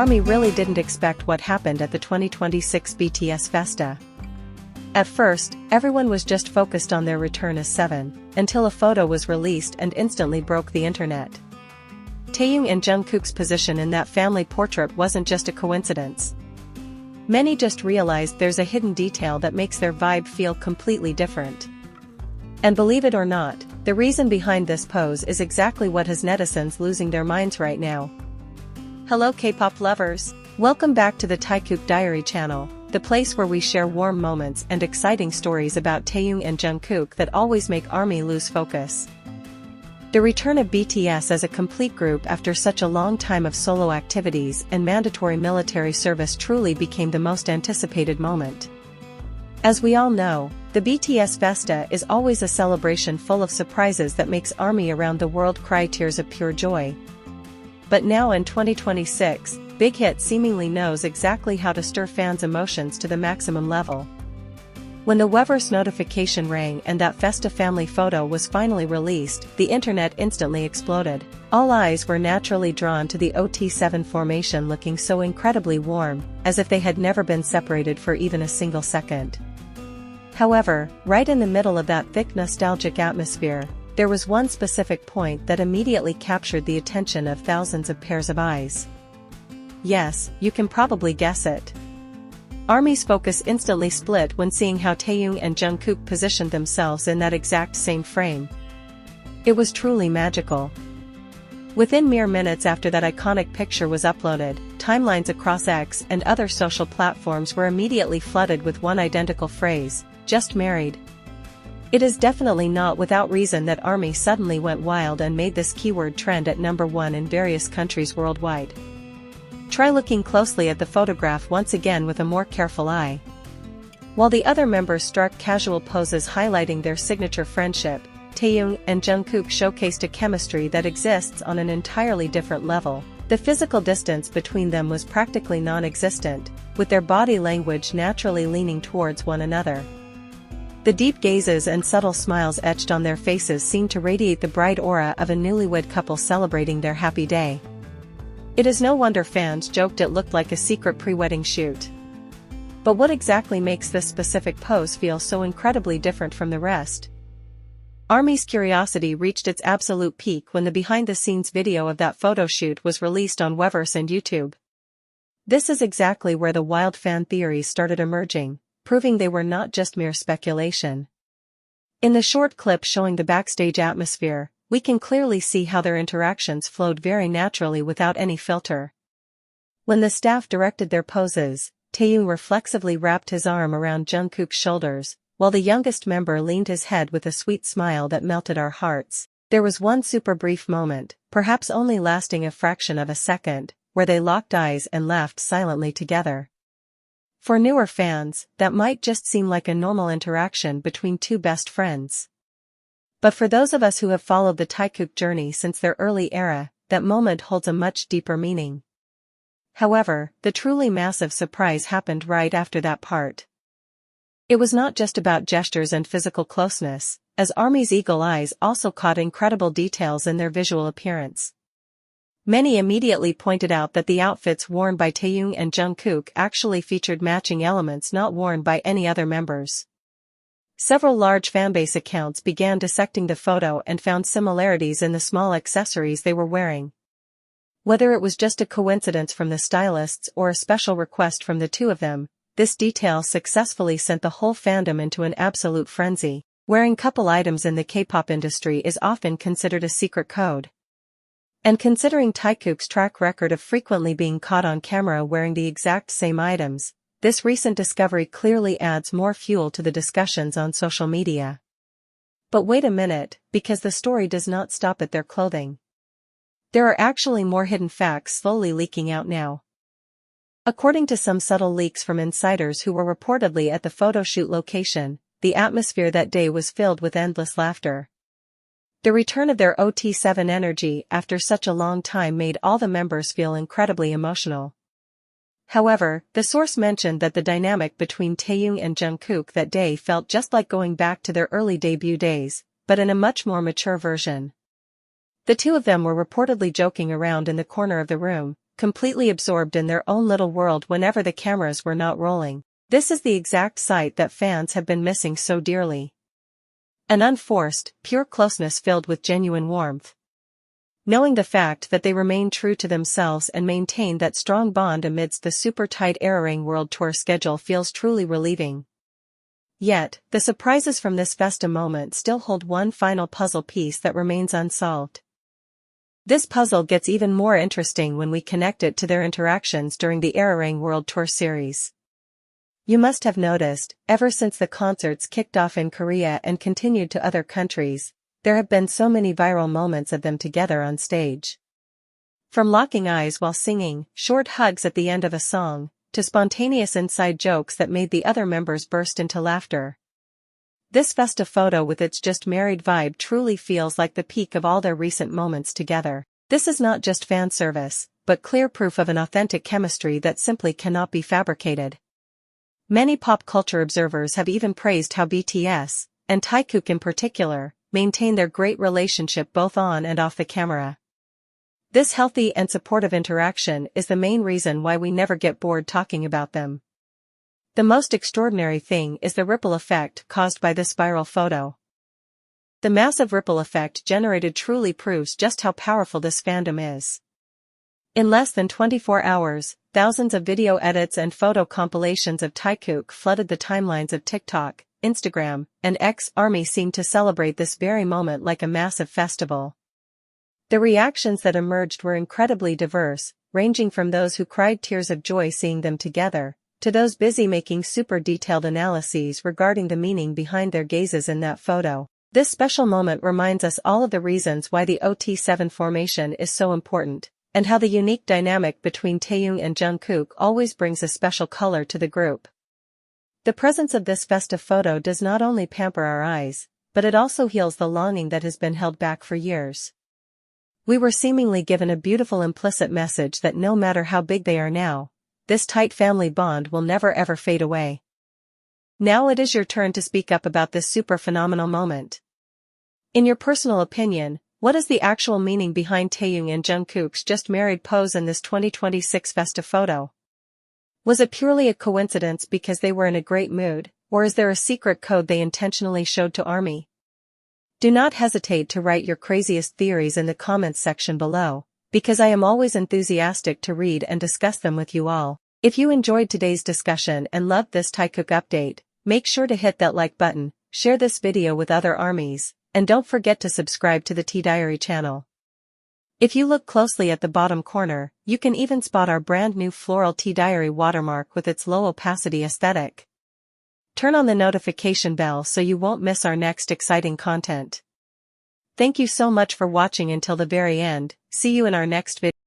ARMY really didn't expect what happened at the 2026 BTS Festa. At first, everyone was just focused on their return as Seven, until a photo was released and instantly broke the internet. Taehyung and Jungkook's position in that family portrait wasn't just a coincidence. Many just realized there's a hidden detail that makes their vibe feel completely different. And believe it or not, the reason behind this pose is exactly what has netizens losing their minds right now. Hello K-pop lovers! Welcome back to the Taekook Diary channel, the place where we share warm moments and exciting stories about Taehyung and Jungkook that always make ARMY lose focus. The return of BTS as a complete group after such a long time of solo activities and mandatory military service truly became the most anticipated moment. As we all know, the BTS Festa is always a celebration full of surprises that makes ARMY around the world cry tears of pure joy. But now in 2026, Big Hit seemingly knows exactly how to stir fans' emotions to the maximum level. When the Weverse notification rang and that Festa family photo was finally released, the internet instantly exploded. All eyes were naturally drawn to the OT7 formation looking so incredibly warm, as if they had never been separated for even a single second. However, right in the middle of that thick nostalgic atmosphere, there was one specific point that immediately captured the attention of thousands of pairs of eyes. Yes, you can probably guess it. ARMY's focus instantly split when seeing how Taehyung and Jungkook positioned themselves in that exact same frame. It was truly magical. Within mere minutes after that iconic picture was uploaded, timelines across X and other social platforms were immediately flooded with one identical phrase, "Just married." It is definitely not without reason that ARMY suddenly went wild and made this keyword trend at #1 in various countries worldwide. Try looking closely at the photograph once again with a more careful eye. While the other members struck casual poses highlighting their signature friendship, Taehyung and Jungkook showcased a chemistry that exists on an entirely different level. The physical distance between them was practically non-existent, with their body language naturally leaning towards one another. The deep gazes and subtle smiles etched on their faces seemed to radiate the bright aura of a newlywed couple celebrating their happy day. It is no wonder fans joked it looked like a secret pre-wedding shoot. But what exactly makes this specific pose feel so incredibly different from the rest? ARMY's curiosity reached its absolute peak when the behind-the-scenes video of that photo shoot was released on Weverse and YouTube. This is exactly where the wild fan theories started emerging, proving they were not just mere speculation. In the short clip showing the backstage atmosphere, we can clearly see how their interactions flowed very naturally without any filter. When the staff directed their poses, Taehyung reflexively wrapped his arm around Jungkook's shoulders, while the youngest member leaned his head with a sweet smile that melted our hearts. There was one super brief moment, perhaps only lasting a fraction of a second, where they locked eyes and laughed silently together. For newer fans, that might just seem like a normal interaction between two best friends. But for those of us who have followed the Taekook journey since their early era, that moment holds a much deeper meaning. However, the truly massive surprise happened right after that part. It was not just about gestures and physical closeness, as ARMY's eagle eyes also caught incredible details in their visual appearance. Many immediately pointed out that the outfits worn by Taehyung and Jungkook actually featured matching elements not worn by any other members. Several large fanbase accounts began dissecting the photo and found similarities in the small accessories they were wearing. Whether it was just a coincidence from the stylists or a special request from the two of them, this detail successfully sent the whole fandom into an absolute frenzy. Wearing couple items in the K-pop industry is often considered a secret code. And considering Taekook's track record of frequently being caught on camera wearing the exact same items, this recent discovery clearly adds more fuel to the discussions on social media. But wait a minute, because the story does not stop at their clothing. There are actually more hidden facts slowly leaking out now. According to some subtle leaks from insiders who were reportedly at the photoshoot location, the atmosphere that day was filled with endless laughter. The return of their OT7 energy after such a long time made all the members feel incredibly emotional. However, the source mentioned that the dynamic between Taehyung and Jungkook that day felt just like going back to their early debut days, but in a much more mature version. The two of them were reportedly joking around in the corner of the room, completely absorbed in their own little world whenever the cameras were not rolling. This is the exact sight that fans have been missing so dearly. An unforced, pure closeness filled with genuine warmth. Knowing the fact that they remain true to themselves and maintain that strong bond amidst the super tight ARIRANG World Tour schedule feels truly relieving. Yet, the surprises from this Festa moment still hold one final puzzle piece that remains unsolved. This puzzle gets even more interesting when we connect it to their interactions during the ARIRANG World Tour series. You must have noticed, ever since the concerts kicked off in Korea and continued to other countries, there have been so many viral moments of them together on stage. From locking eyes while singing, short hugs at the end of a song, to spontaneous inside jokes that made the other members burst into laughter. This Festa photo with its just married vibe truly feels like the peak of all their recent moments together. This is not just fan service, but clear proof of an authentic chemistry that simply cannot be fabricated. Many pop culture observers have even praised how BTS, and Taekook in particular, maintain their great relationship both on and off the camera. This healthy and supportive interaction is the main reason why we never get bored talking about them. The most extraordinary thing is the ripple effect caused by this viral photo. The massive ripple effect generated truly proves just how powerful this fandom is. In less than 24 hours, thousands of video edits and photo compilations of Taekook flooded the timelines of TikTok, Instagram, and X. Army seemed to celebrate this very moment like a massive festival. The reactions that emerged were incredibly diverse, ranging from those who cried tears of joy seeing them together, to those busy making super detailed analyses regarding the meaning behind their gazes in that photo. This special moment reminds us all of the reasons why the OT7 formation is so important, and how the unique dynamic between Taehyung and Jungkook always brings a special color to the group. The presence of this festive photo does not only pamper our eyes, but it also heals the longing that has been held back for years. We were seemingly given a beautiful implicit message that no matter how big they are now, this tight family bond will never ever fade away. Now it is your turn to speak up about this super phenomenal moment. In your personal opinion, what is the actual meaning behind Taehyung and Jungkook's just married pose in this 2026 Festa photo? Was it purely a coincidence because they were in a great mood, or is there a secret code they intentionally showed to ARMY? Do not hesitate to write your craziest theories in the comments section below, because I am always enthusiastic to read and discuss them with you all. If you enjoyed today's discussion and loved this Taekook update, make sure to hit that like button, share this video with other ARMYs, and don't forget to subscribe to the Tea Diary channel. If you look closely at the bottom corner, you can even spot our brand new floral Tea Diary watermark with its low opacity aesthetic. Turn on the notification bell so you won't miss our next exciting content. Thank you so much for watching until the very end. See you in our next video.